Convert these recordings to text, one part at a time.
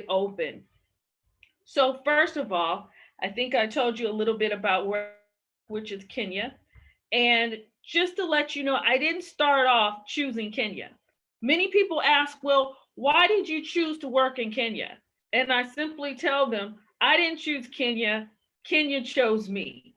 open. So first of all, I think I told you a little bit about where, which is Kenya. And just to let you know, I didn't start off choosing Kenya. Many people ask, well, why did you choose to work in Kenya? And I simply tell them, I didn't choose Kenya, Kenya chose me.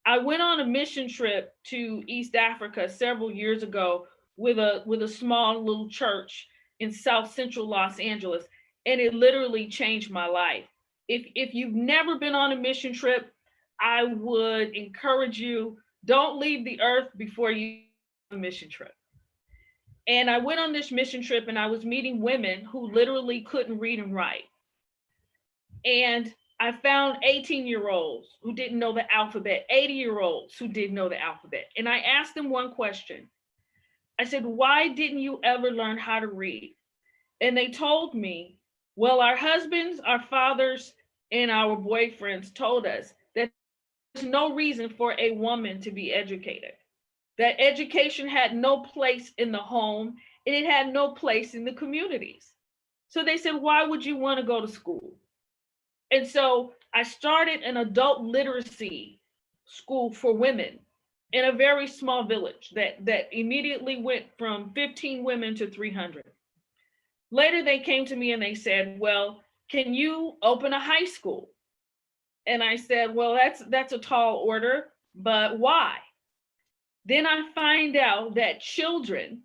I went on a mission trip to East Africa several years ago with a small little church in South Central Los Angeles, and it literally changed my life. If you've never been on a mission trip, I would encourage you, don't leave the earth before you a mission trip. And I went on this mission trip and I was meeting women who literally couldn't read and write. And I found 18-year-olds who didn't know the alphabet, 80-year-olds who didn't know the alphabet. And I asked them one question. I said, why didn't you ever learn how to read? And they told me, well, our husbands, our fathers, and our boyfriends told us that there's no reason for a woman to be educated, that education had no place in the home and it had no place in the communities. So they said, why would you want to go to school? And so I started an adult literacy school for women in a very small village that immediately went from 15 women to 300. Later, they came to me and they said, well, can you open a high school? And I said, well, that's a tall order, but why? Then I find out that children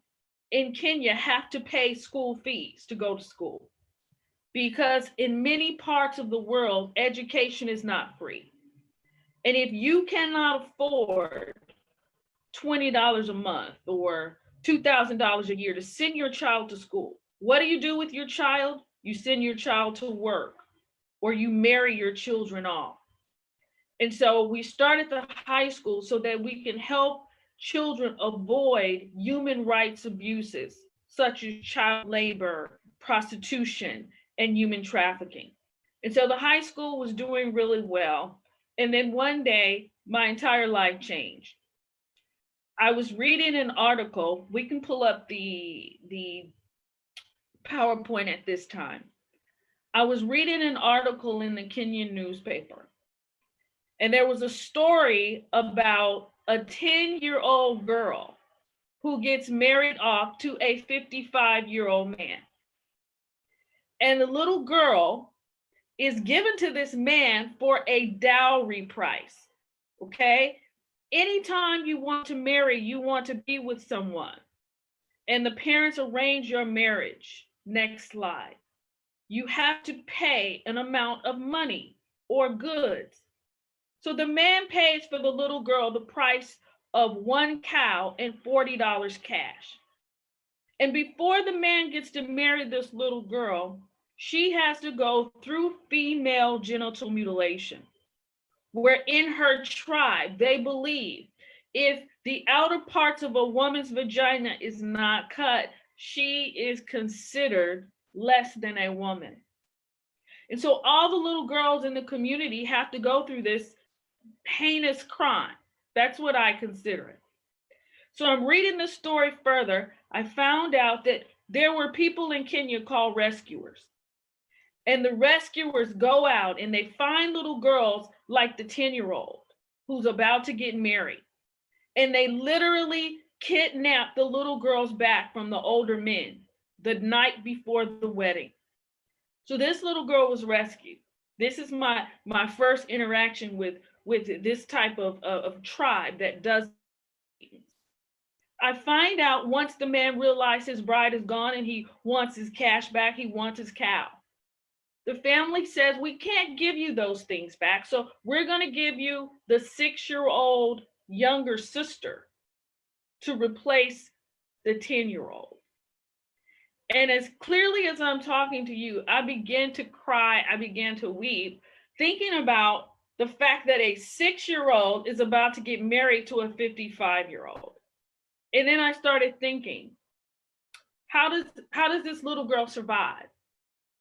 in Kenya have to pay school fees to go to school, because in many parts of the world, education is not free. And if you cannot afford $20 a month or $2,000 a year to send your child to school, what do you do with your child? You send your child to work or you marry your children off. And so we started the high school so that we can help children avoid human rights abuses such as child labor, prostitution, and human trafficking. And so the high school was doing really well. And then one day, my entire life changed. I was reading an article. We can pull up the PowerPoint at this time. I was reading an article in the Kenyan newspaper, and there was a story about a 10-year-old girl who gets married off to a 55-year-old man. And the little girl is given to this man for a dowry price. Okay? Anytime you want to marry, you want to be with someone, and the parents arrange your marriage. Next slide. You have to pay an amount of money or goods. So the man pays for the little girl the price of one cow and $40 cash. And before the man gets to marry this little girl, she has to go through female genital mutilation, where in her tribe, they believe if the outer parts of a woman's vagina is not cut, she is considered less than a woman. And so all the little girls in the community have to go through this heinous crime. That's what I consider it. So I'm reading the story further. I found out that there were people in Kenya called rescuers. And the rescuers go out and they find little girls like the 10-year-old who's about to get married. And they literally kidnap the little girls back from the older men the night before the wedding. So this little girl was rescued. This is my first interaction with this type of tribe that does. I find out once the man realized his bride is gone and he wants his cash back, he wants his cow. The family says, we can't give you those things back, so we're going to give you the 6-year-old younger sister to replace the 10-year-old. And as clearly as I'm talking to you, I began to cry, I began to weep, thinking about the fact that a 6-year-old is about to get married to a 55-year-old. And then I started thinking, how does this little girl survive?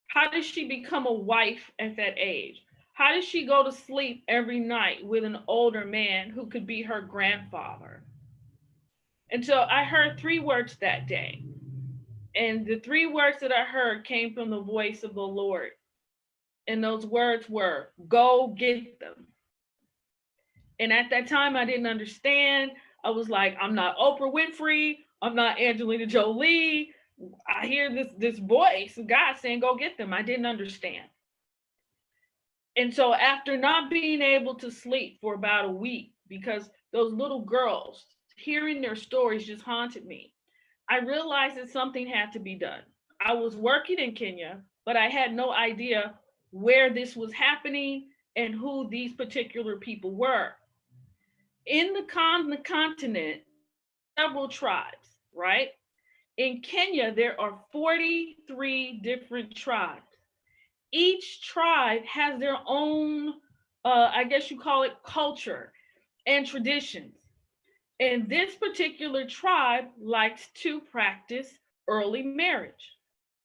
How does she become a wife at that age? How does she go to sleep every night with an older man who could be her grandfather? And so I heard 3 words that day. And the 3 words that I heard came from the voice of the Lord. And those words were, go get them. And at that time, I didn't understand. I was like, I'm not Oprah Winfrey. I'm not Angelina Jolie. I hear this voice of God saying, go get them. I didn't understand. And so after not being able to sleep for about a week, because those little girls, hearing their stories just haunted me, I realized that something had to be done. I was working in Kenya, but I had no idea where this was happening and who these particular people were. In the continent, several tribes, right? In Kenya, there are 43 different tribes. Each tribe has their own, I guess you call it culture and traditions. And this particular tribe likes to practice early marriage.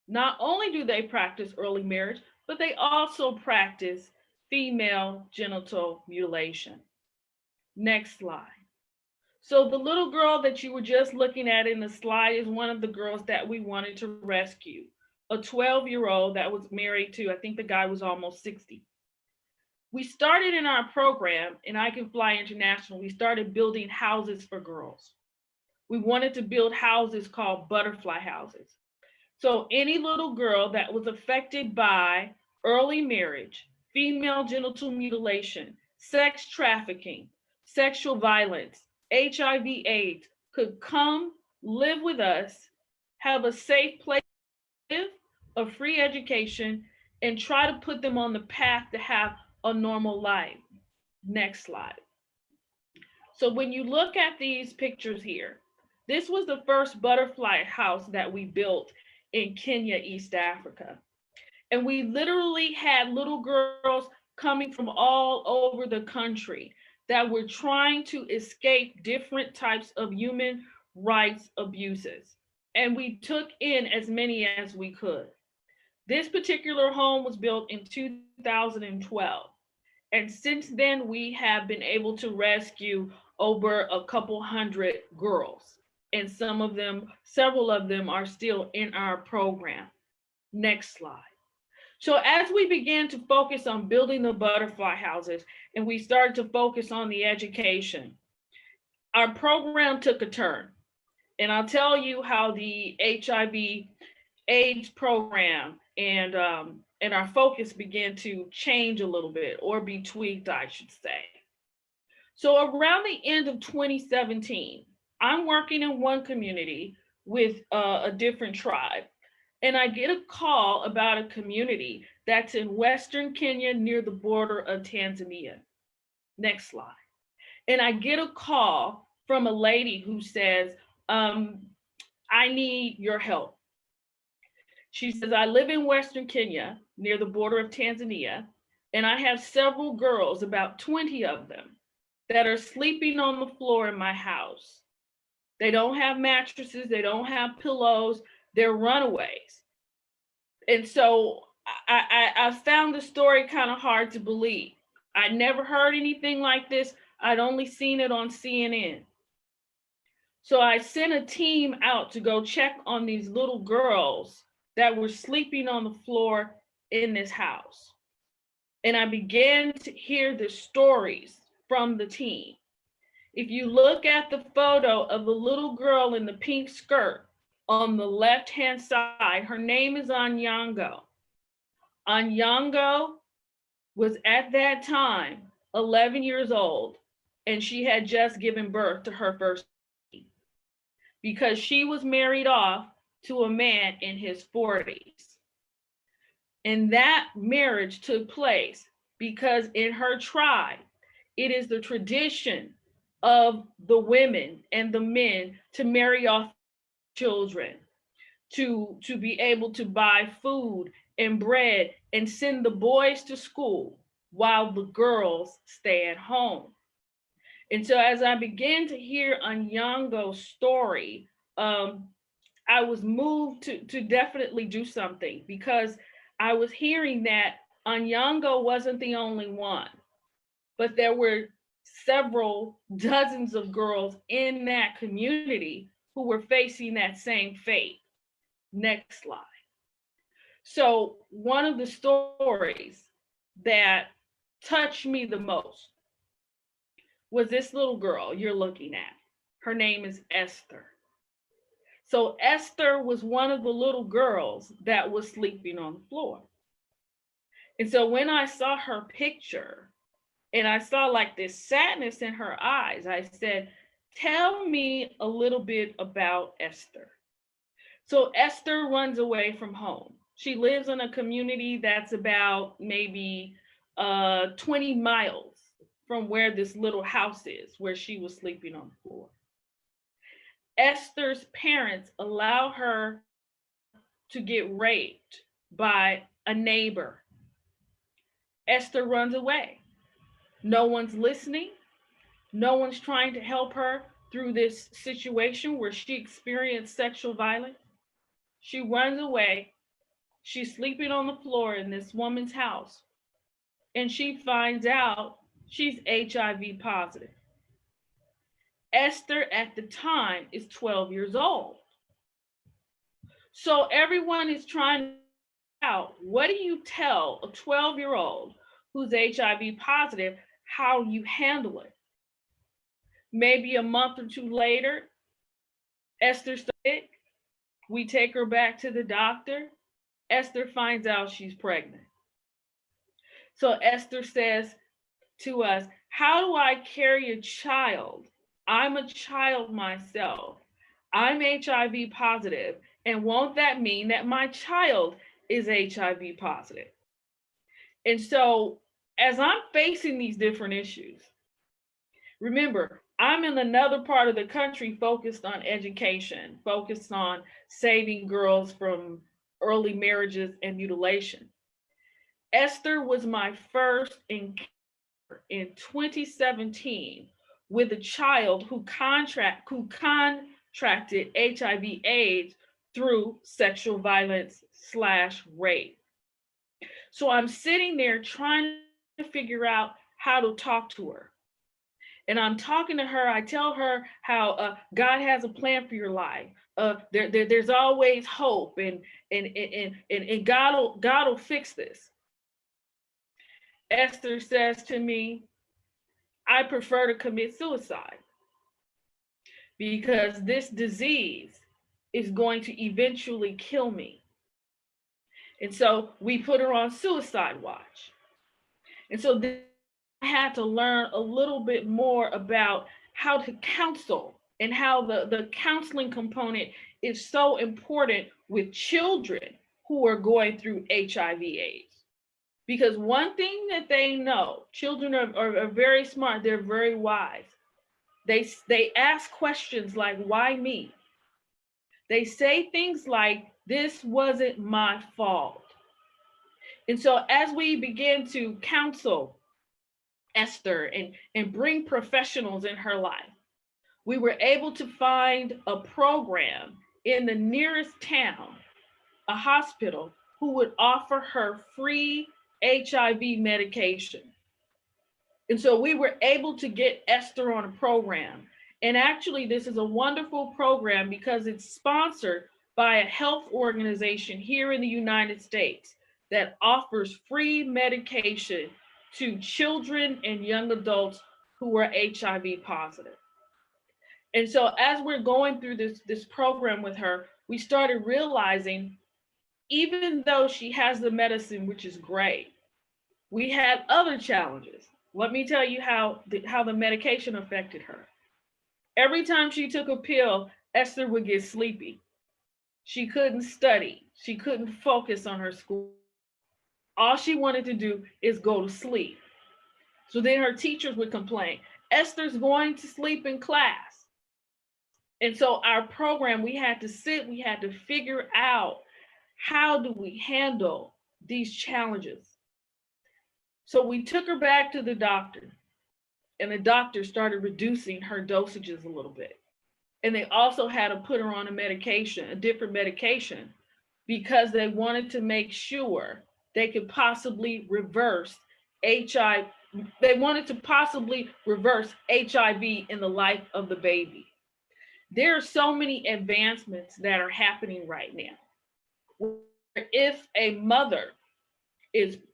Not only do they practice early marriage, but they also practice female genital mutilation. Next slide. So the little girl that you were just looking at in the slide is one of the girls that we wanted to rescue. A 12-year-old that was married to, I think the guy was almost 60. We started in our program in I Can Fly International, we started building houses for girls. We wanted to build houses called butterfly houses. So any little girl that was affected by early marriage, female genital mutilation, sex trafficking, sexual violence, HIV/AIDS could come live with us, have a safe place to live, a free education, and try to put them on the path to have a normal life. Next slide. So when you look at these pictures here, this was the first butterfly house that we built in Kenya, East Africa. And we literally had little girls coming from all over the country that were trying to escape different types of human rights abuses. And we took in as many as we could. This particular home was built in 2012. And since then, we have been able to rescue over a couple hundred girls. And some of them, several of them are still in our program. Next slide. So as we began to focus on building the butterfly houses and we started to focus on the education, our program took a turn. And I'll tell you how the HIV/AIDS program and our focus began to change a little bit, or be tweaked, I should say. So around the end of 2017, I'm working in one community with a different tribe, and I get a call about a community that's in Western Kenya near the border of Tanzania. Next slide. And I get a call from a lady who says, I need your help. She says, I live in Western Kenya near the border of Tanzania, and I have several girls, about 20 of them, that are sleeping on the floor in my house. They don't have mattresses, they don't have pillows, they're runaways. And so I found the story kind of hard to believe. I'd never heard anything like this. I'd only seen it on CNN. So I sent a team out to go check on these little girls that were sleeping on the floor in this house. And I began to hear the stories from the team. If you look at the photo of the little girl in the pink skirt on the left-hand side, her name is Anyango. Anyango was at that time 11 years old, and she had just given birth to her first baby because she was married off to a man in his 40s. And that marriage took place because in her tribe, it is the tradition of the women and the men to marry off children, to be able to buy food and bread and send the boys to school while the girls stay at home. And so as I began to hear Anyango's story, I was moved to definitely do something, because I was hearing that Anyango wasn't the only one, but there were several dozens of girls in that community who were facing that same fate. Next slide. So one of the stories that touched me the most was this little girl you're looking at. Her name is Esther. So Esther was one of the little girls that was sleeping on the floor. And so when I saw her picture and I saw like this sadness in her eyes, I said, tell me a little bit about Esther. So Esther runs away from home. She lives in a community that's about maybe 20 miles from where this little house is, where she was sleeping on the floor. Esther's parents allow her to get raped by a neighbor. Esther runs away. No one's listening. No one's trying to help her through this situation where she experienced sexual violence. She runs away. She's sleeping on the floor in this woman's house, and she finds out she's HIV positive. Esther at the time is 12 years old. So everyone is trying to figure out, what do you tell a 12-year-old who's HIV positive how you handle it? Maybe a month or two later, Esther's sick. We take her back to the doctor. Esther finds out she's pregnant. So Esther says to us, how do I carry a child? I'm a child myself. I'm HIV positive. And won't that mean that my child is HIV positive? And so as I'm facing these different issues, remember, I'm in another part of the country focused on education, focused on saving girls from early marriages and mutilation. Esther was my first encounter in 2017 with a child who contracted HIV/AIDS through sexual violence/rape. So I'm sitting there trying to figure out how to talk to her. And I'm talking to her. I tell her how God has a plan for your life. There's always hope, and God will fix this. Esther says to me, I prefer to commit suicide because this disease is going to eventually kill me. And so we put her on suicide watch. And so then I had to learn a little bit more about how to counsel and how the counseling component is so important with children who are going through HIV/AIDS. Because one thing that they know, children are very smart, they're very wise. They ask questions like, why me? They say things like, this wasn't my fault. And so as we begin to counsel Esther and bring professionals in her life, we were able to find a program in the nearest town, a hospital, who would offer her free HIV medication. And so we were able to get Esther on a program. And actually, this is a wonderful program because it's sponsored by a health organization here in the United States that offers free medication to children and young adults who are HIV positive. And so as we're going through this program with her, we started realizing, even though she has the medicine, which is great, we had other challenges. Let me tell you how the medication affected her. Every time she took a pill, Esther would get sleepy. She couldn't study. She couldn't focus on her school. All she wanted to do is go to sleep. So then her teachers would complain, Esther's going to sleep in class. And so our program, we had to figure out, how do we handle these challenges? So we took her back to the doctor, and the doctor started reducing her dosages a little bit. And they also had to put her on a different medication, because they wanted to make sure they could possibly reverse HIV. They wanted to possibly reverse HIV in the life of the baby. There are so many advancements that are happening right now. If a mother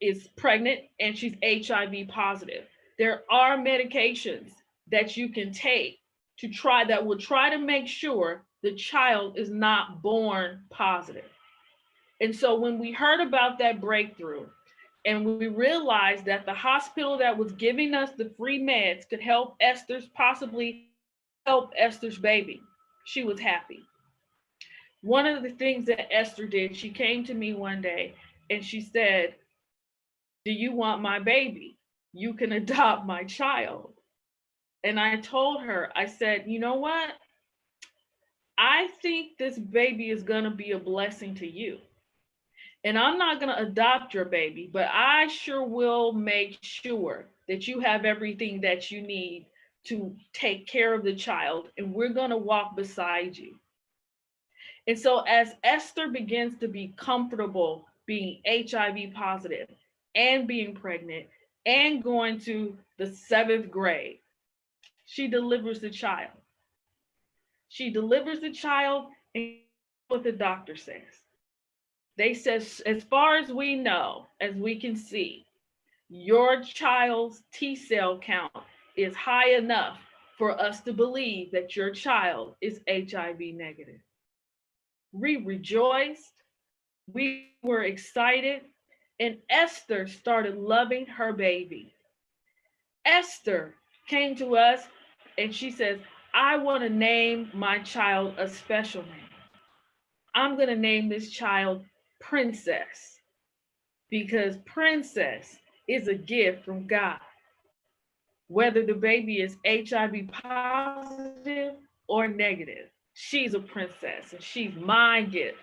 is pregnant and she's HIV positive. There are medications that you can take to try that will try to make sure the child is not born positive. And so when we heard about that breakthrough and we realized that the hospital that was giving us the free meds could help Esther's possibly help Esther's baby, she was happy. One of the things that Esther did, she came to me one day and she said, "Do you want my baby? You can adopt my child." And I told her, I said, "You know what? I think this baby is going to be a blessing to you. And I'm not going to adopt your baby, but I sure will make sure that you have everything that you need to take care of the child. And we're going to walk beside you." And so, as Esther begins to be comfortable being HIV positive and being pregnant and going to the seventh grade, she delivers the child. She delivers the child, and what the doctor says. They says, as far as we know, as we can see, your child's T cell count is high enough for us to believe that your child is HIV negative. We rejoiced, we were excited, and Esther started loving her baby. Esther came to us and she says, "I want to name my child a special name. I'm going to name this child Princess because Princess is a gift from God. Whether the baby is HIV positive or negative, she's a princess and she's my gift."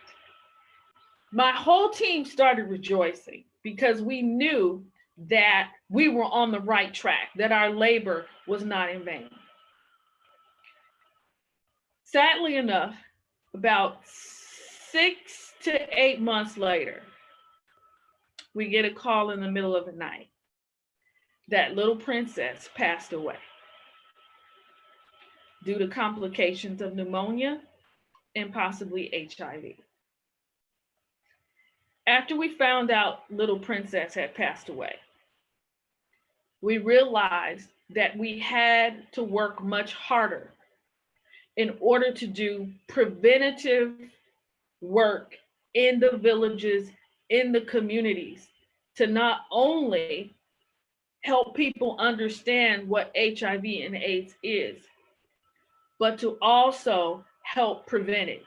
My whole team started rejoicing because we knew that we were on the right track, that our labor was not in vain. Sadly enough, about 6 to 8 months later, we get a call in the middle of the night that little princess passed away due to complications of pneumonia and possibly HIV. After we found out little princess had passed away, we realized that we had to work much harder in order to do preventative work in the villages, in the communities, to not only help people understand what HIV and AIDS is, but to also help prevent it.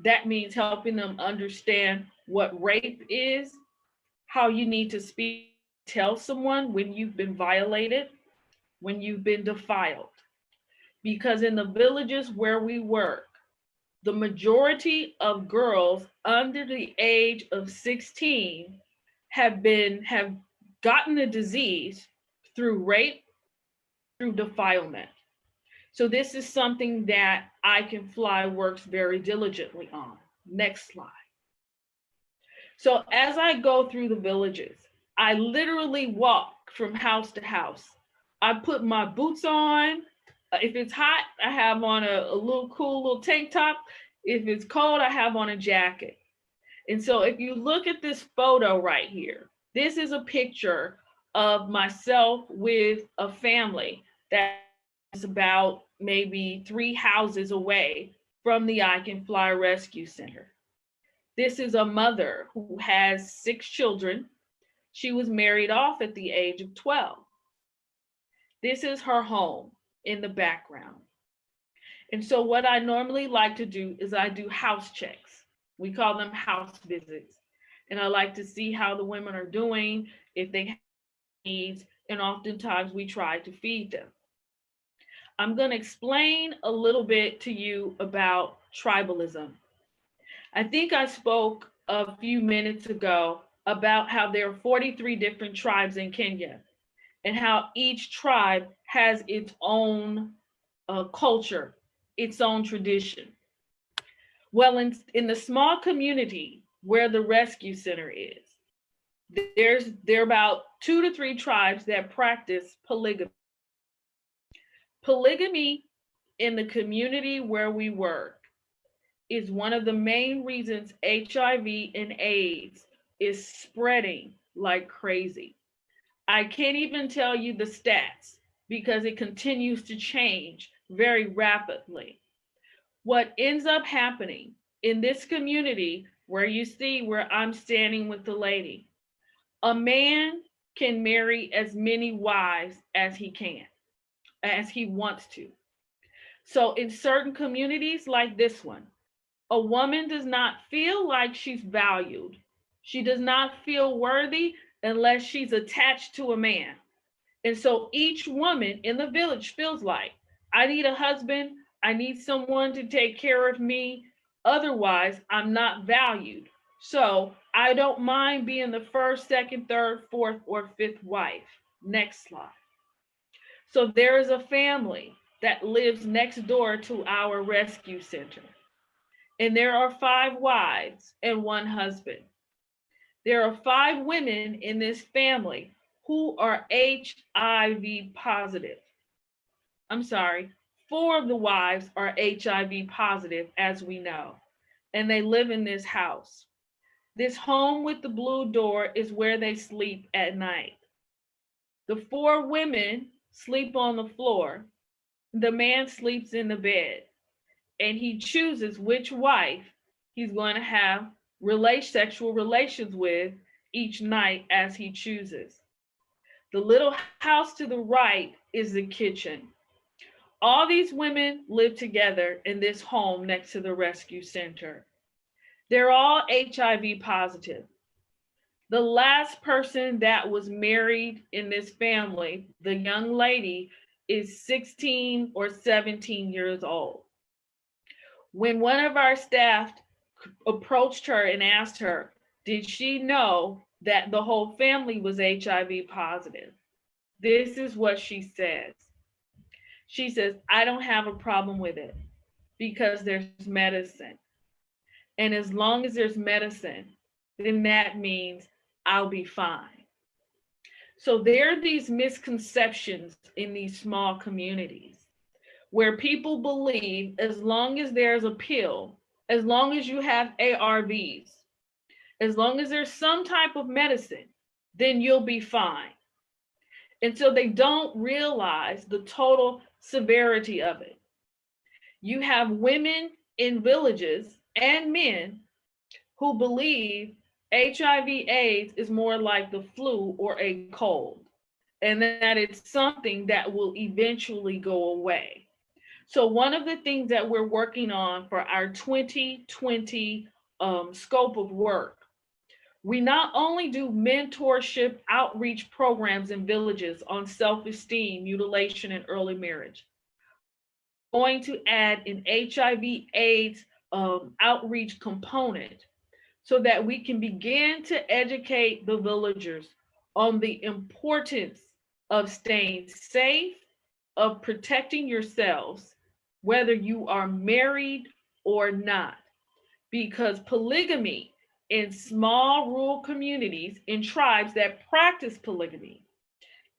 That means helping them understand what rape is, how you need to speak, tell someone when you've been violated, when you've been defiled. Because in the villages where we work, the majority of girls under the age of 16 have gotten the disease through rape, through defilement. So this is something that I Can Fly works very diligently on. Next slide. So as I go through the villages, I literally walk from house to house. I put my boots on. If it's hot, I have on a little cool little tank top. If it's cold, I have on a jacket. And so if you look at this photo right here, this is a picture of myself with a family that is about maybe 3 houses away from the I Can Fly Rescue Center. This is a mother who has 6 children. She was married off at the age of 12. This is her home in the background. And so what I normally like to do is I do house checks. We call them house visits. And I like to see how the women are doing, if they have needs, and oftentimes we try to feed them. I'm going to explain a little bit to you about tribalism. I think I spoke a few minutes ago about how there are 43 different tribes in Kenya and how each tribe has its own culture, its own tradition. Well, in the small community where the rescue center is, there are about 2 to 3 tribes that practice polygamy. Polygamy in the community where we work is one of the main reasons HIV and AIDS is spreading like crazy. I can't even tell you the stats because it continues to change very rapidly. What ends up happening in this community, where you see where I'm standing with the lady, a man can marry as many wives as he can, as he wants to. So, in certain communities like this one, a woman does not feel like she's valued. She does not feel worthy unless she's attached to a man. And so each woman in the village feels like, I need a husband, I need someone to take care of me. Otherwise, I'm not valued. So I don't mind being the first, second, third, fourth, or fifth wife. Next slide. So there is a family that lives next door to our rescue center. And there are five wives and one husband. There are five women in this family who are HIV positive. I'm sorry, four of the wives are HIV positive, as we know, and they live in this house. This home with the blue door is where they sleep at night. The four women sleep on the floor. The man sleeps in the bed, and he chooses which wife he's going to have sexual relations with each night as he chooses. The little house to the right is the kitchen. All these women live together in this home next to the rescue center. They're all HIV positive. The last person that was married in this family, the young lady, is 16 or 17 years old. When one of our staff approached her and asked her, did she know that the whole family was HIV positive? This is what she says. She says, I don't have a problem with it because there's medicine. And as long as there's medicine, then that means I'll be fine. So there are these misconceptions in these small communities where people believe as long as there's a pill, as long as you have ARVs, as long as there's some type of medicine, then you'll be fine. And so they don't realize the total severity of it. You have women in villages and men who believe HIV/AIDS is more like the flu or a cold, and that it's something that will eventually go away. So one of the things that we're working on for our 2020 scope of work, we not only do mentorship outreach programs in villages on self-esteem, mutilation, and early marriage. We're going to add an HIV/AIDS outreach component so that we can begin to educate the villagers on the importance of staying safe, of protecting yourselves, whether you are married or not. Because polygamy in small rural communities, in tribes that practice polygamy,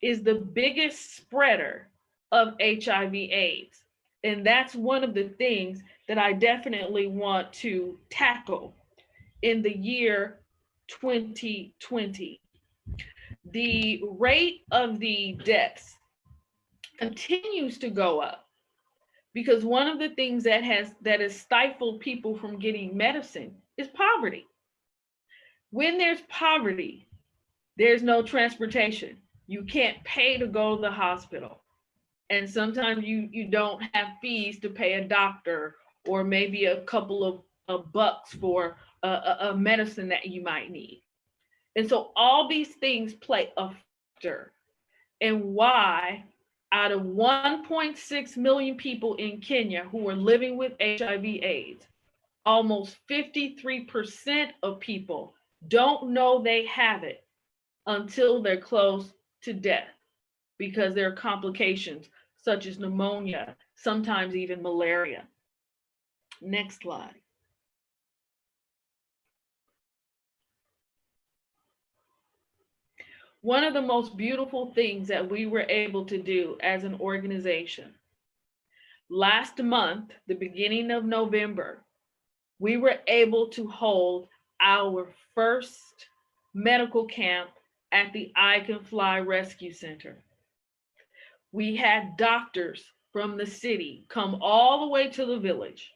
is the biggest spreader of HIV/AIDS. And that's one of the things that I definitely want to tackle in the year 2020. The rate of the deaths continues to go up because one of the things that has stifled people from getting medicine is poverty. When there's poverty, there's no transportation. You can't pay to go to the hospital. And sometimes you don't have fees to pay a doctor or maybe a couple of bucks for a medicine that you might need. And so all these things play a factor in why out of 1.6 million people in Kenya who are living with HIV/AIDS, almost 53% of people don't know they have it until they're close to death because there are complications such as pneumonia, sometimes even malaria. Next slide. One of the most beautiful things that we were able to do as an organization, last month, the beginning of November, we were able to hold our first medical camp at the I Can Fly Rescue Center. We had doctors from the city come all the way to the village,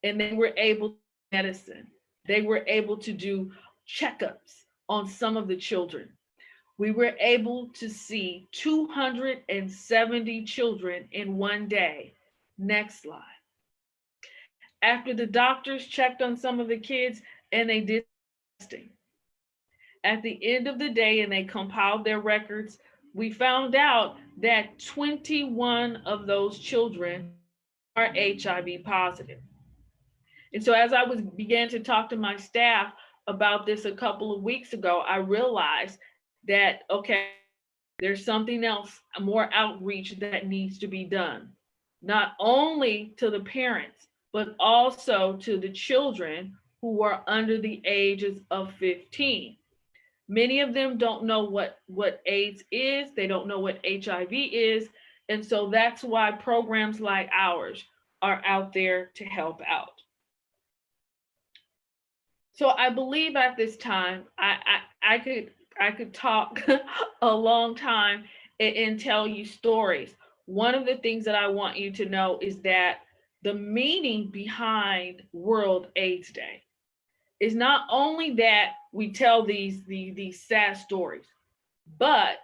and they were able to do medicine. They were able to do checkups on some of the children. We were able to see 270 children in one day. Next slide. After the doctors checked on some of the kids and they did testing, at the end of the day, and they compiled their records, we found out that 21 of those children are HIV positive. And so as I was began to talk to my staff about this a couple of weeks ago, I realized that okay, there's something else, more outreach that needs to be done, not only to the parents, but also to the children who are under the ages of 15. Many of them don't know what AIDS is, they don't know what HIV is. And so that's why programs like ours are out there to help out. So I believe at this time, I could talk a long time and tell you stories. One of the things that I want you to know is that the meaning behind World AIDS Day is not only that we tell these sad stories, but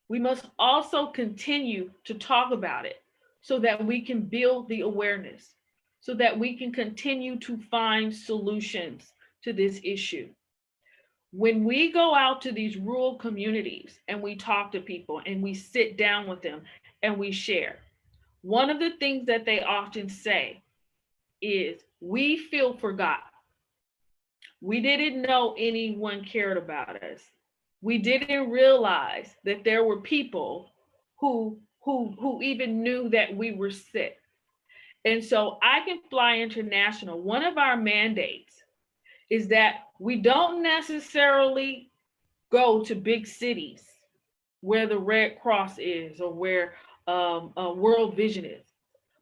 we must also continue to talk about it so that we can build the awareness, so that we can continue to find solutions to this issue. When we go out to these rural communities and we talk to people and we sit down with them and we share, one of the things that they often say is, we feel forgotten. We didn't know anyone cared about us. We didn't realize that there were people who even knew that we were sick. And so I Can Fly International, one of our mandates is that we don't necessarily go to big cities where the Red Cross is or where World Vision is,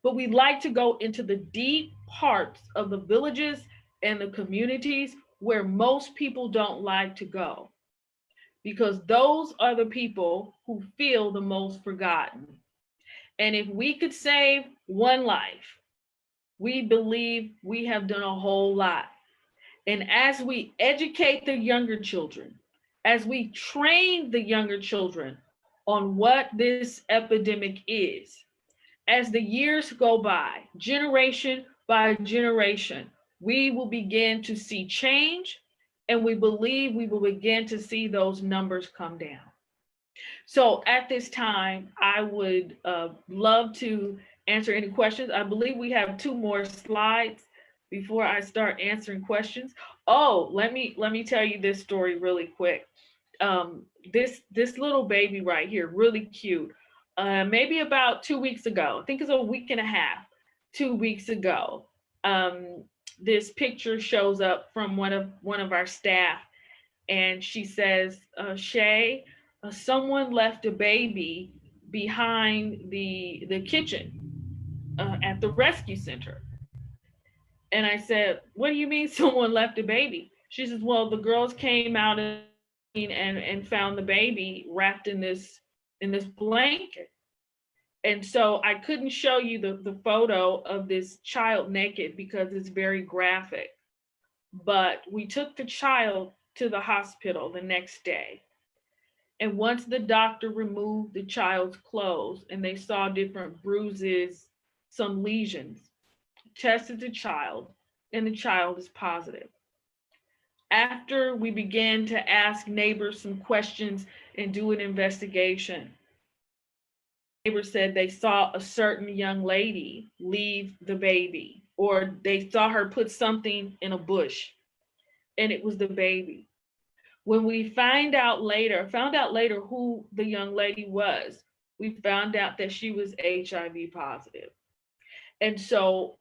but we like to go into the deep parts of the villages and the communities where most people don't like to go, because those are the people who feel the most forgotten. And if we could save one life, we believe we have done a whole lot. And as we educate the younger children, as we train the younger children on what this epidemic is, as the years go by, generation by generation, we will begin to see change, and we believe we will begin to see those numbers come down. So at this time, I would love to answer any questions. I believe we have two more slides before I start answering questions. Oh, let me tell you this story really quick. This little baby right here, really cute. Maybe about 2 weeks ago, I think it's a week and a half, 2 weeks ago. This picture shows up from one of our staff, and she says, Shay, someone left a baby behind the kitchen at the rescue center. And I said, what do you mean someone left a baby? She says, well, the girls came out and found the baby wrapped in this blanket. And so I couldn't show you the photo of this child naked because it's very graphic. But we took the child to the hospital the next day. And once the doctor removed the child's clothes and they saw different bruises, some lesions, tested the child, and the child is positive. After we began to ask neighbors some questions and do an investigation, neighbors said they saw a certain young lady leave the baby, or they saw her put something in a bush, and it was the baby. When we found out later who the young lady was, we found out that she was HIV positive. And so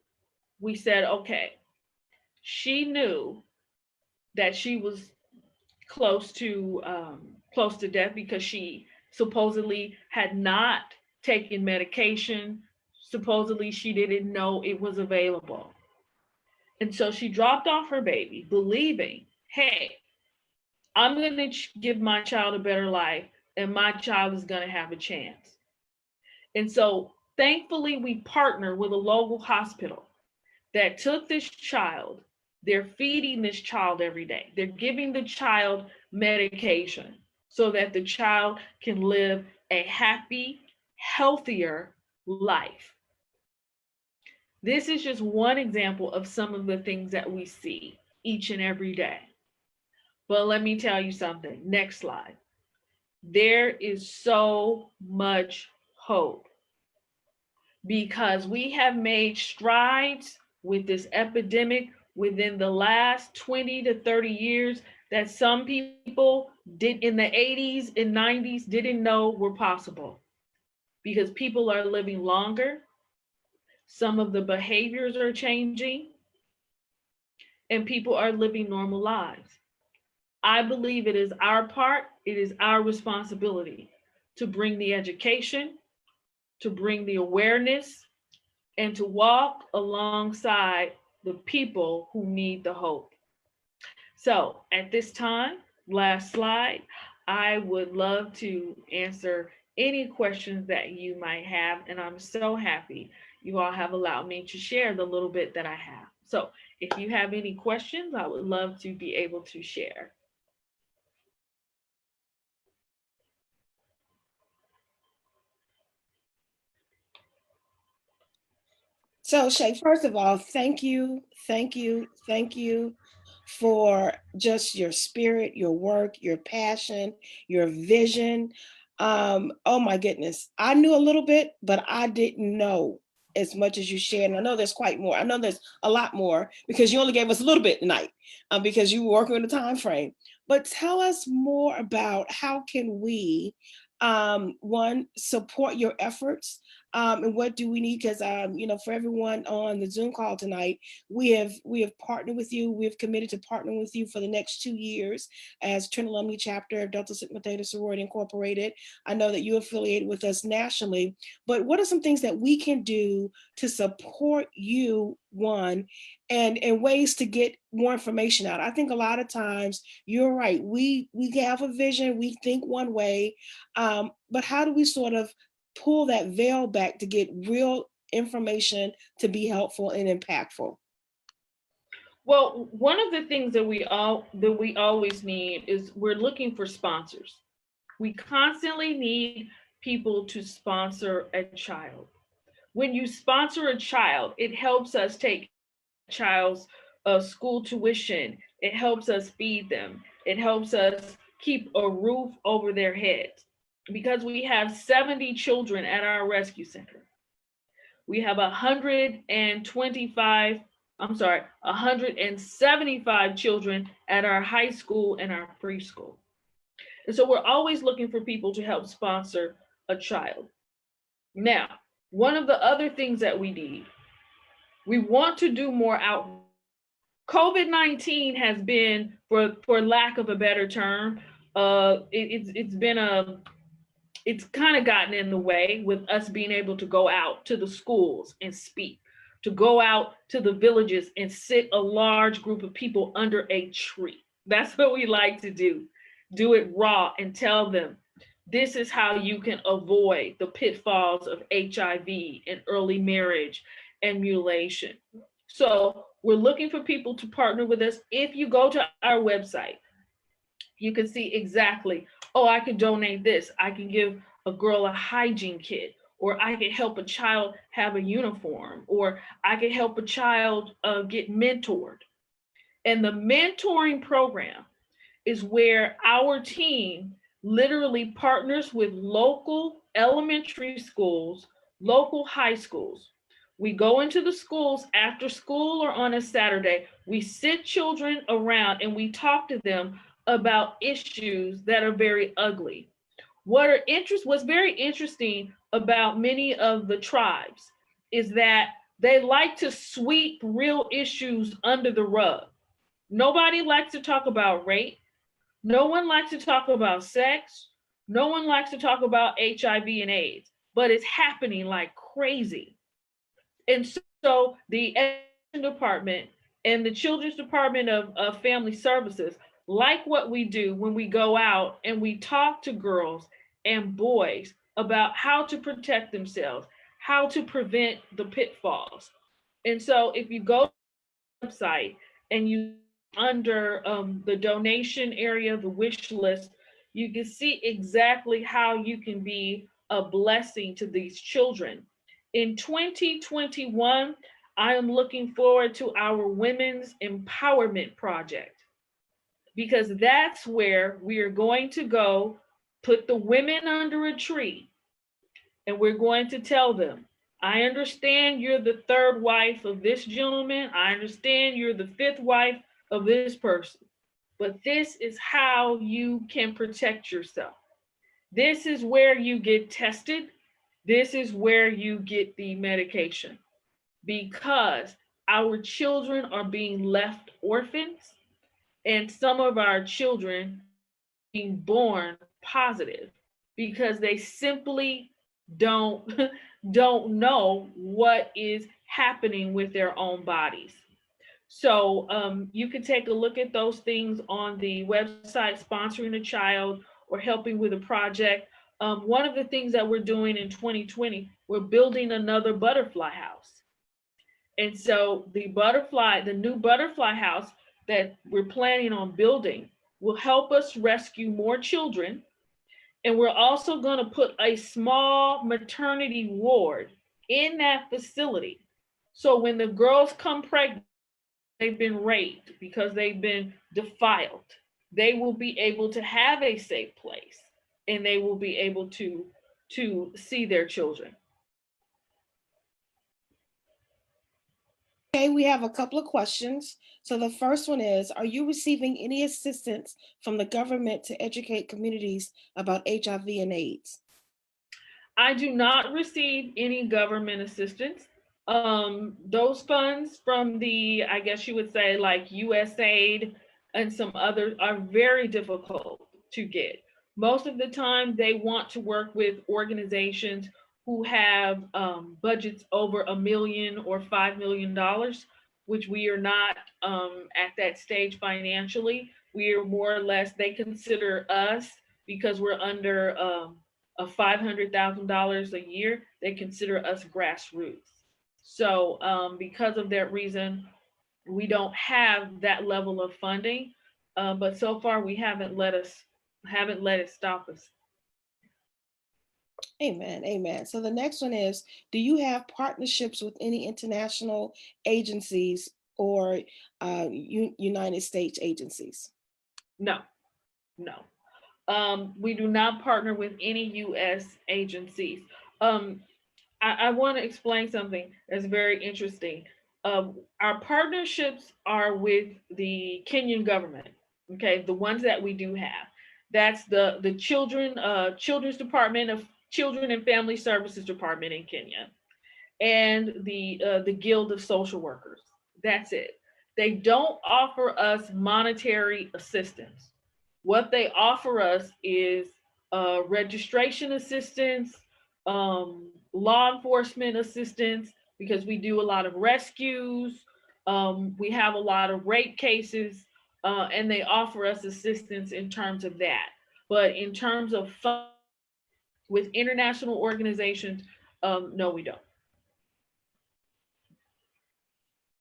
we said, okay, she knew that she was close to death because she supposedly had not taken medication. Supposedly she didn't know it was available. And so she dropped off her baby, believing, hey, I'm going to give my child a better life, and my child is going to have a chance. And so, thankfully, we partner with a local hospital that took this child. They're feeding this child every day. They're giving the child medication so that the child can live a happy, healthier life. This is just one example of some of the things that we see each and every day. But let me tell you something. Next slide. There is so much hope because we have made strides with this epidemic within the last 20 to 30 years that some people did in the 80s and 90s didn't know were possible, because people are living longer, some of the behaviors are changing, and people are living normal lives. I believe it is our part, it is our responsibility to bring the education, to bring the awareness, and to walk alongside the people who need the hope. So at this time, last slide, I would love to answer any questions that you might have. And I'm so happy you all have allowed me to share the little bit that I have. So if you have any questions, I would love to be able to share. So, Shay, first of all, thank you for just your spirit, your work, your passion, your vision. Oh my goodness. I knew a little bit, but I didn't know as much as you shared. And I know there's quite more. I know there's a lot more because you only gave us a little bit tonight, because you were working with a time frame. But tell us more about how can we, one, support your efforts, and what do we need? Because for everyone on the Zoom call tonight, we have partnered with you. We've committed to partnering with you for the next 2 years as Trinity Alumni Chapter of Delta Sigma Theta Sorority Incorporated. I know that you're affiliated with us nationally, but what are some things that we can do to support you, one, and ways to get more information out? I think a lot of times you're right. We have a vision. We think one way, but how do we sort of pull that veil back to get real information to be helpful and impactful? Well, one of the things that we always need is we're looking for sponsors. We constantly need people to sponsor a child. When you sponsor a child, it helps us take care of that child's school tuition. It helps us feed them. It helps us keep a roof over their heads. Because we have 70 children at our rescue center. We have 125, I'm sorry, 175 children at our high school and our preschool. And so we're always looking for people to help sponsor a child. Now, one of the other things that we need, we want to do more outreach. COVID-19 has been, for lack of a better term, it's been it's kind of gotten in the way with us being able to go out to the schools and speak, to go out to the villages and sit a large group of people under a tree. That's what we like to do. Do it raw and tell them this is how you can avoid the pitfalls of HIV and early marriage and mutilation. So we're looking for people to partner with us. If you go to our website, you can see exactly, oh, I can donate this. I can give a girl a hygiene kit, or I can help a child have a uniform, or I can help a child get mentored. And the mentoring program is where our team literally partners with local elementary schools, local high schools. We go into the schools after school or on a Saturday. We sit children around and we talk to them about issues that are very ugly. What's very interesting about many of the tribes is that they like to sweep real issues under the rug. Nobody likes to talk about rape. No one likes to talk about sex. No one likes to talk about HIV and AIDS, but it's happening like crazy. And so the education department and the children's department of family services like what we do when we go out and we talk to girls and boys about how to protect themselves, how to prevent the pitfalls. And so if you go to the website and you under the donation area, the wish list, you can see exactly how you can be a blessing to these children. In 2021, I am looking forward to our Women's Empowerment Project because that's where we are going to go put the women under a tree and we're going to tell them, I understand you're the third wife of this gentleman. I understand you're the fifth wife of this person. But this is how you can protect yourself. This is where you get tested. This is where you get the medication because our children are being left orphans and some of our children being born positive because they simply don't don't know what is happening with their own bodies. So you can take a look at those things on the website, sponsoring a child or helping with a project. One of the things that we're doing in 2020, we're building another butterfly house. And so the new butterfly house that we're planning on building will help us rescue more children. And we're also going to put a small maternity ward in that facility. So when the girls come pregnant, they've been raped, because they've been defiled, they will be able to have a safe place and they will be able to see their children. Okay, we have a couple of questions. So the first one is, are you receiving any assistance from the government to educate communities about HIV and AIDS? I do not receive any government assistance. Those funds from the, I guess you would say, like USAID and some others are very difficult to get. Most of the time, they want to work with organizations who have budgets over $1 million or $5 million, which we are not at that stage financially. We are more or less, they consider us, because we're under of $500,000 a year, they consider us grassroots. So, because of that reason, we don't have that level of funding. But so far, we haven't let it stop us. Amen. Amen. So the next one is, do you have partnerships with any international agencies or United States agencies? No, no. We do not partner with any U.S. agencies. Um, I want to explain something that's very interesting. Our partnerships are with the Kenyan government. Okay, the ones that we do have. That's the Children's Department of Children and Family Services Department in Kenya, and the Guild of Social Workers. That's it. They don't offer us monetary assistance. What they offer us is registration assistance, law enforcement assistance, because we do a lot of rescues. We have a lot of rape cases, and they offer us assistance in terms of that. But in terms of with international organizations, no, we don't.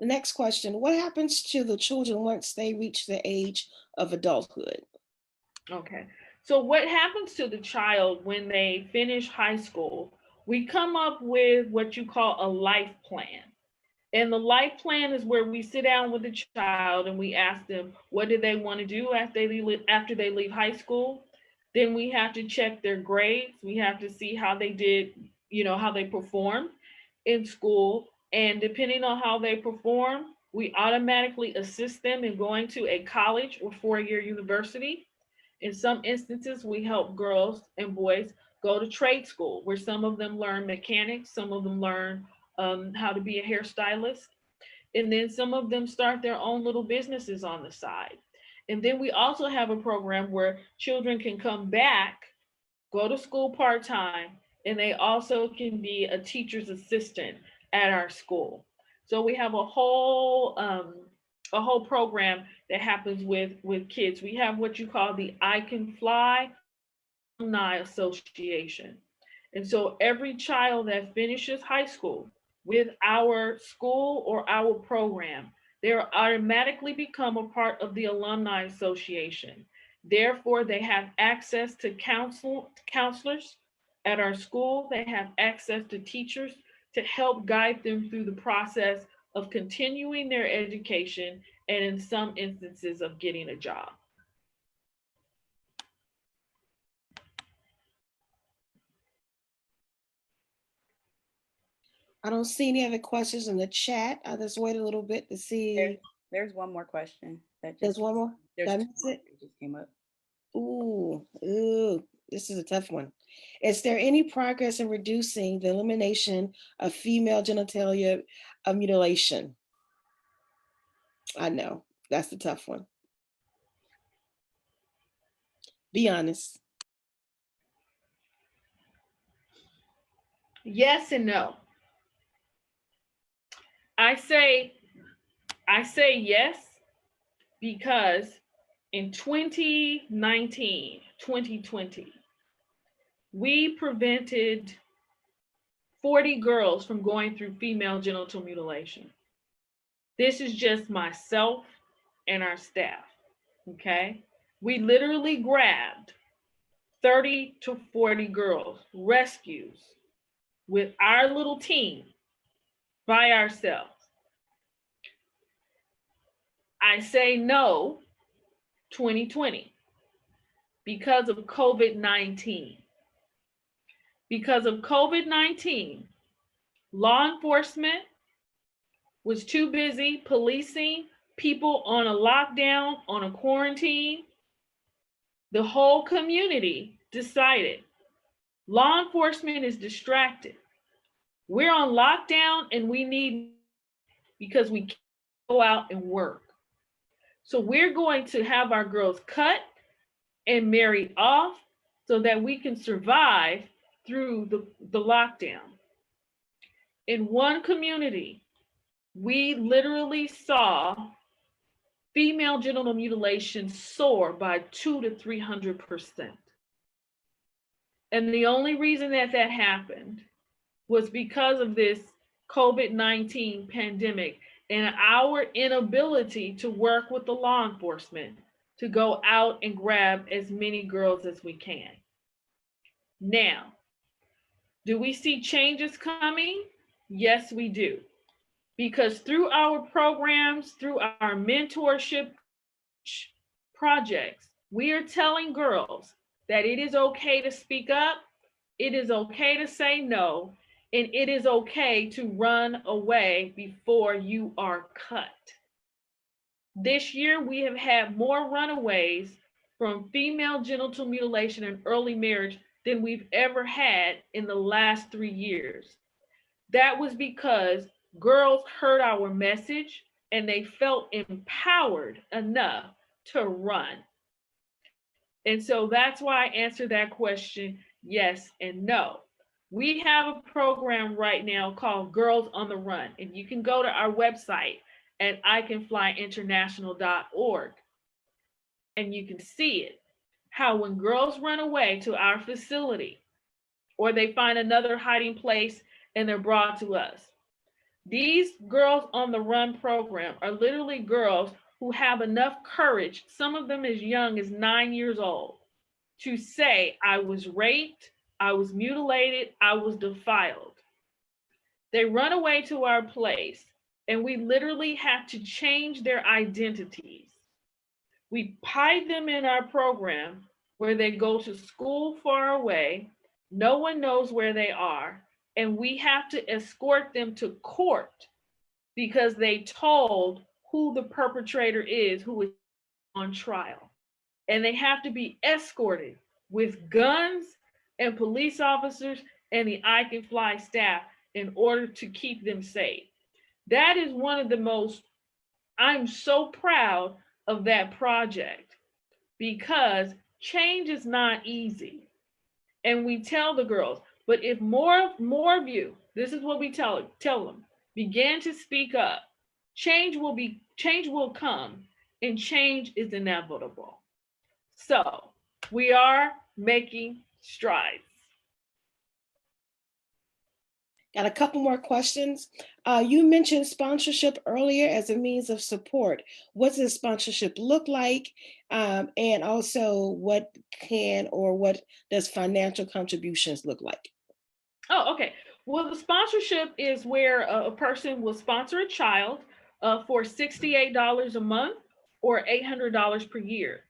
The next question, what happens to the children once they reach the age of adulthood? Okay. So what happens to the child when they finish high school? We come up with what you call a life plan. And the life plan is where we sit down with the child and we ask them what do they want to do after they leave high school. Then we have to check their grades. We have to see how they did, how they performed in school. And depending on how they perform, we automatically assist them in going to a college or 4-year university. In some instances, we help girls and boys go to trade school, where some of them learn mechanics, some of them learn how to be a hairstylist, and then some of them start their own little businesses on the side. And then we also have a program where children can come back, go to school part time, and they also can be a teacher's assistant at our school. So we have a whole a whole program that happens with kids. We have what you call the I Can Fly Alumni Association. And so every child that finishes high school with our school or our program, they automatically become a part of the Alumni Association. Therefore, they have access to counselors at our school. They have access to teachers to help guide them through the process of continuing their education and, in some instances, of getting a job. I don't see any other questions in the chat. I'll just wait a little bit to There's see. there's one more question that There's just one more. there's Did I two miss more it? that just came up. Ooh, this is a tough one. Is there any progress in reducing the elimination of female genitalia mutilation? I know that's the tough one. Be honest. Yes and no. I say I say yes because in 2019, 2020, we prevented 40 girls from going through female genital mutilation. This is just myself and our staff, okay? We literally grabbed 30 to 40 girls, rescues, with our little team by ourselves. I say no 2020 because of COVID 19. Because of COVID 19, law enforcement was too busy policing people on a lockdown, on a quarantine. The whole community decided law enforcement is distracted. We're on lockdown and we need because we can't go out and work. So we're going to have our girls cut and married off so that we can survive through the lockdown. In one community, we literally saw female genital mutilation soar by 200 to 300%. And the only reason that that happened was because of this COVID-19 pandemic and our inability to work with the law enforcement to go out and grab as many girls as we can. Now, do we see changes coming? Yes, we do. Because through our programs, through our mentorship projects, we are telling girls that it is okay to speak up, it is okay to say no, and it is okay to run away before you are cut. This year, we have had more runaways from female genital mutilation and early marriage than we've ever had in the last 3 years. That was because girls heard our message and they felt empowered enough to run. And so that's why I answer that question yes and no. We have a program right now called Girls on the Run, and you can go to our website at icanflyinternational.org and you can see it. How when girls run away to our facility or they find another hiding place and they're brought to us. These Girls on the Run program are literally girls who have enough courage, some of them as young as 9 years old, to say, I was raped, I was mutilated, I was defiled. They run away to our place, and we literally have to change their identities. We hide them in our program where they go to school far away. No one knows where they are. And we have to escort them to court because they told who the perpetrator is, who is on trial. And they have to be escorted with guns and police officers and the I Can Fly staff in order to keep them safe. That is one of the most, I'm so proud of that project because change is not easy. And we tell the girls, but if more of you, this is what we tell them, begin to speak up, change will be change will come, and change is inevitable. So we are making strides. Got a couple more questions. You mentioned sponsorship earlier as a means of support. What does sponsorship look like? And also, what can or what does financial contributions look like? Oh, okay. Well, the sponsorship is where a person will sponsor a child for $68 a month or $800 per year.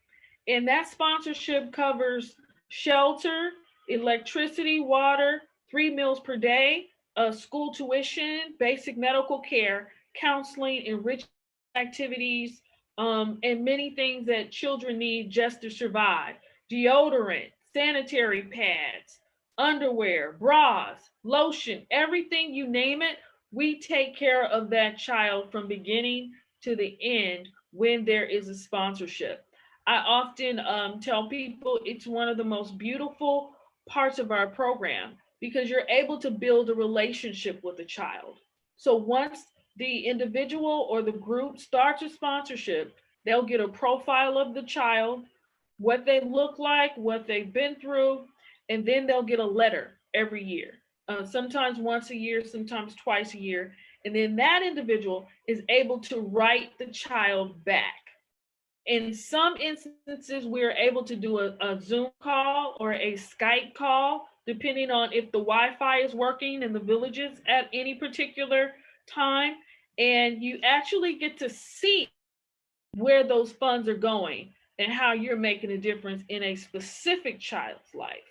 And that sponsorship covers shelter, electricity, water, 3 meals per day, school tuition, basic medical care, counseling, enrichment activities, and many things that children need just to survive: deodorant, sanitary pads, underwear, bras, lotion, everything you name it. We take care of that child from beginning to the end when there is a sponsorship. I often tell people it's one of the most beautiful parts of our program because you're able to build a relationship with a child. So once the individual or the group starts a sponsorship, they'll get a profile of the child, what they look like, what they've been through, and then they'll get a letter every year. Sometimes once a year, sometimes twice a year. And then that individual is able to write the child back. In some instances, we're able to do a Zoom call or a Skype call, depending on if the Wi Fi is working in the villages at any particular time. And you actually get to see where those funds are going and how you're making a difference in a specific child's life.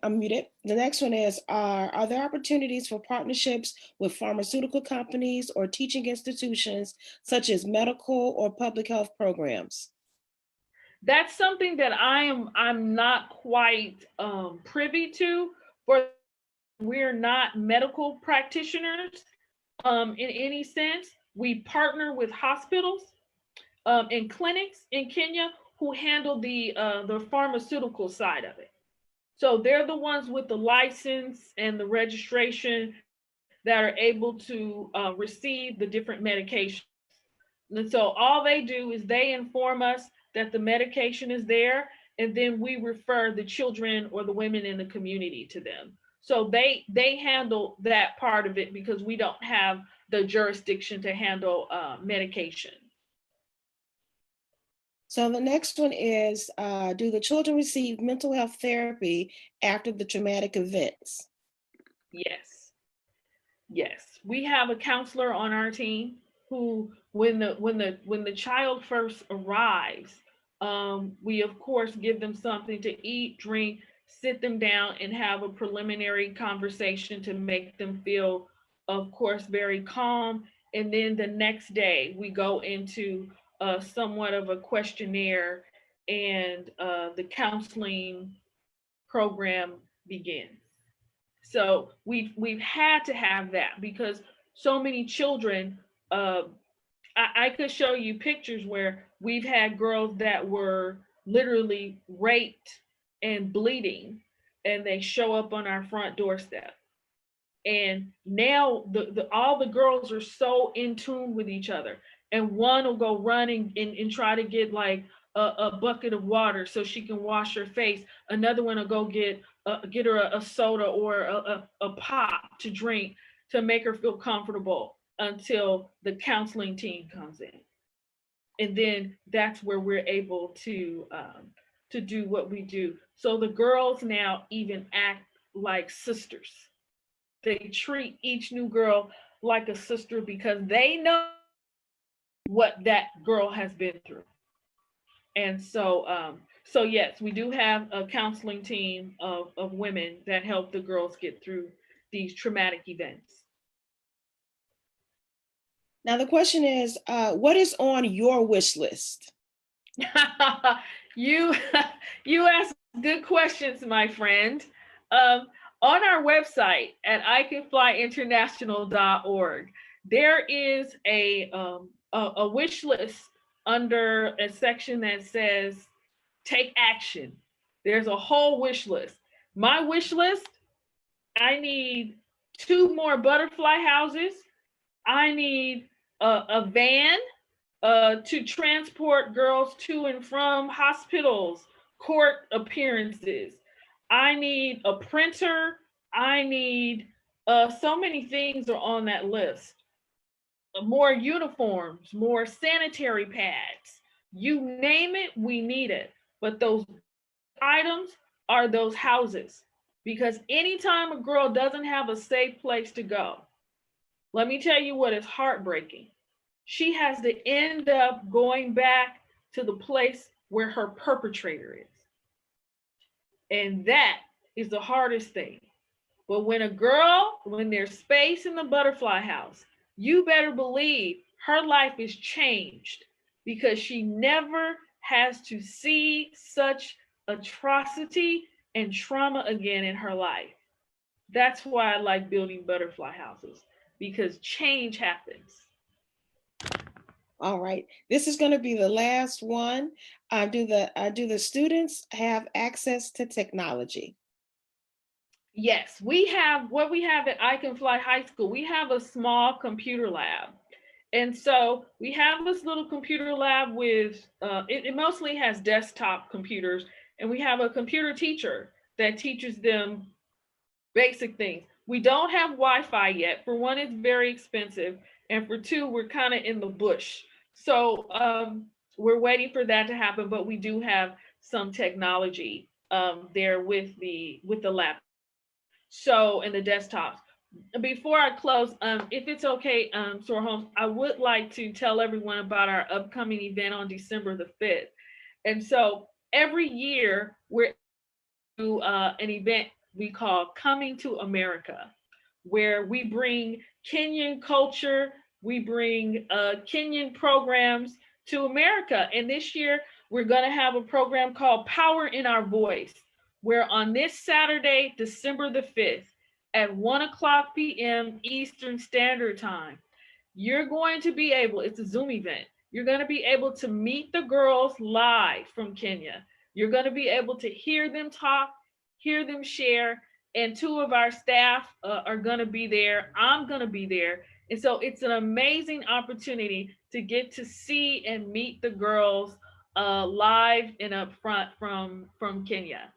I'm muted. The next one is, are there opportunities for partnerships with pharmaceutical companies or teaching institutions, such as medical or public health programs? That's something that I'm not quite privy to. For we're not medical practitioners in any sense. We partner with hospitals and clinics in Kenya who handle the pharmaceutical side of it. So they're the ones with the license and the registration that are able to receive the different medications. And so all they do is they inform us that the medication is there, and then we refer the children or the women in the community to them. So they handle that part of it because we don't have the jurisdiction to handle medication. So the next one is, do the children receive mental health therapy after the traumatic events? Yes. Yes, we have a counselor on our team who, when the child first arrives, we of course give them something to eat, drink, sit them down, and have a preliminary conversation to make them feel, of course, very calm. And then the next day, we go into somewhat of a questionnaire, and the counseling program begins. So we've had to have that because so many children. Uh, I could show you pictures where we've had girls that were literally raped and bleeding, and they show up on our front doorstep. And now the all the girls are so in tune with each other, and one will go running and try to get like a bucket of water so she can wash her face. Another one will go get her a soda or a pop to drink to make her feel comfortable until the counseling team comes in, and then that's where we're able to do what we do. So the girls now even act like sisters. They treat each new girl like a sister because they know what that girl has been through. And so yes, we do have a counseling team of women that help the girls get through these traumatic events. Now the question is, what is on your wish list? you you ask good questions, my friend. Um, on our website at icanflyinternational.org, there is a wish list under a section that says take action. There's a whole wish list. My wish list, I need 2 more butterfly houses. I need a van to transport girls to and from hospitals, court appearances. I need a printer. I need so many things are on that list. More uniforms, more sanitary pads. You name it, we need it. But those items are those houses. Because anytime a girl doesn't have a safe place to go, let me tell you what is heartbreaking. She has to end up going back to the place where her perpetrator is. And that is the hardest thing. But when there's space in the butterfly house, you better believe her life is changed because she never has to see such atrocity and trauma again in her life. That's why I like building butterfly houses because change happens. All right, this is going to be the last one. Do the students have access to technology? Yes, we have what we have at I Can Fly High School. We have a small computer lab. And so we have this little computer lab with, it mostly has desktop computers, and we have a computer teacher that teaches them basic things. We don't have Wi Fi yet. For one, it's very expensive. And for two, we're kind of in the bush. So we're waiting for that to happen, but we do have some technology there with the lab. So, and the desktops. Before I close, if it's okay, Sore Holmes, I would like to tell everyone about our upcoming event on December the 5th. And so every year we're to an event we call Coming to America, where we bring Kenyan culture, we bring Kenyan programs to America. And this year, we're going to have a program called Power in Our Voice, where on this Saturday, December the 5th, at 1 o'clock p.m. Eastern Standard Time, you're going to be able, it's a Zoom event, you're going to be able to meet the girls live from Kenya. You're going to be able to hear them talk, hear them share, and two of our staff are going to be there. I'm going to be there. And so it's an amazing opportunity to get to see and meet the girls live and up front from Kenya.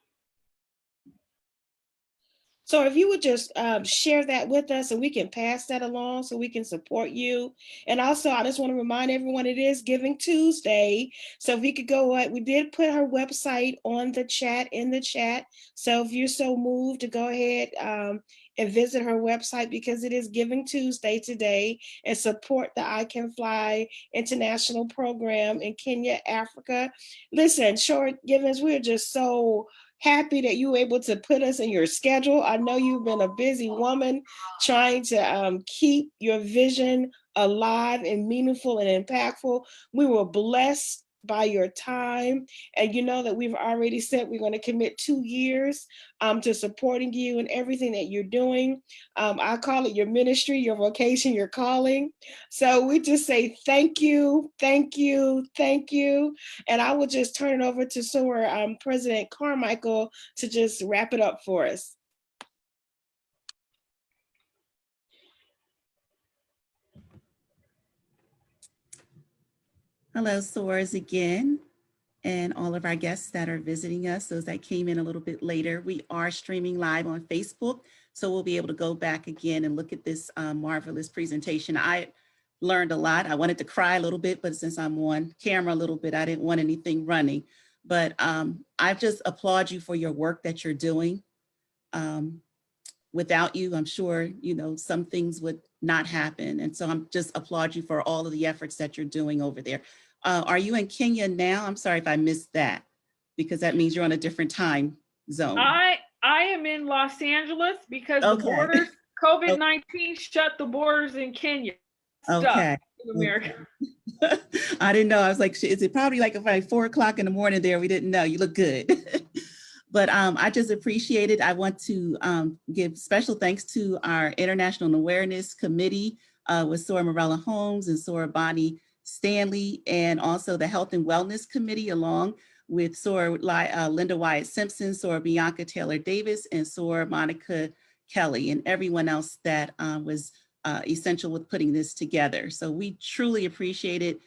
So if you would just share that with us, and we can pass that along so we can support you. And also, I just want to remind everyone it is Giving Tuesday. So if you could go, we did put her website on the chat, in the chat. So if you're so moved to go ahead and visit her website, because it is Giving Tuesday today, and support the I Can Fly International Program in Kenya, Africa. Listen, Short Givens, we're just so happy that you were able to put us in your schedule. I know you've been a busy woman trying to keep your vision alive and meaningful and impactful. We were blessed by your time, and you know that we've already said we're going to commit 2 years to supporting you and everything that you're doing. I call it your ministry, your vocation, your calling. So we just say thank you, thank you, thank you. And I will just turn it over to SOAR President Carmichael to just wrap it up for us. Hello, SOARs again, and all of our guests that are visiting us, those that came in a little bit later. We are streaming live on Facebook, so we'll be able to go back again and look at this marvelous presentation. I learned a lot. I wanted to cry a little bit, but since I'm on camera a little bit, I didn't want anything running. But I just applaud you for your work that you're doing. Without you, I'm sure, you know, some things would not happen. And so I'm just applaud you for all of the efforts that you're doing over there. Are you in Kenya now? I'm sorry if I missed that, because that means you're on a different time zone. I am in Los Angeles because Okay. the borders, COVID-19 shut the borders in Kenya. Okay. In America. Okay. I didn't know. I was like, is it probably like 4 o'clock in the morning there? We didn't know. You look good. But I just appreciate it. I want to give special thanks to our International Awareness Committee with Sora Morella Holmes and Sora Bonnie Stanley, and also the Health and Wellness Committee along with Sora Linda Wyatt Simpson, Sora Bianca Taylor Davis, and Sora Monica Kelly, and everyone else that was essential with putting this together. So we truly appreciate it.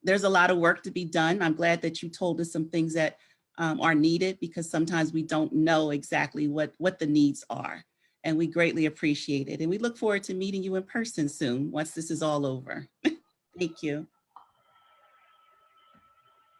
There's a lot of work to be done. I'm glad that you told us some things that are needed, because sometimes we don't know exactly what the needs are. And we greatly appreciate it. And we look forward to meeting you in person soon once this is all over. Thank you.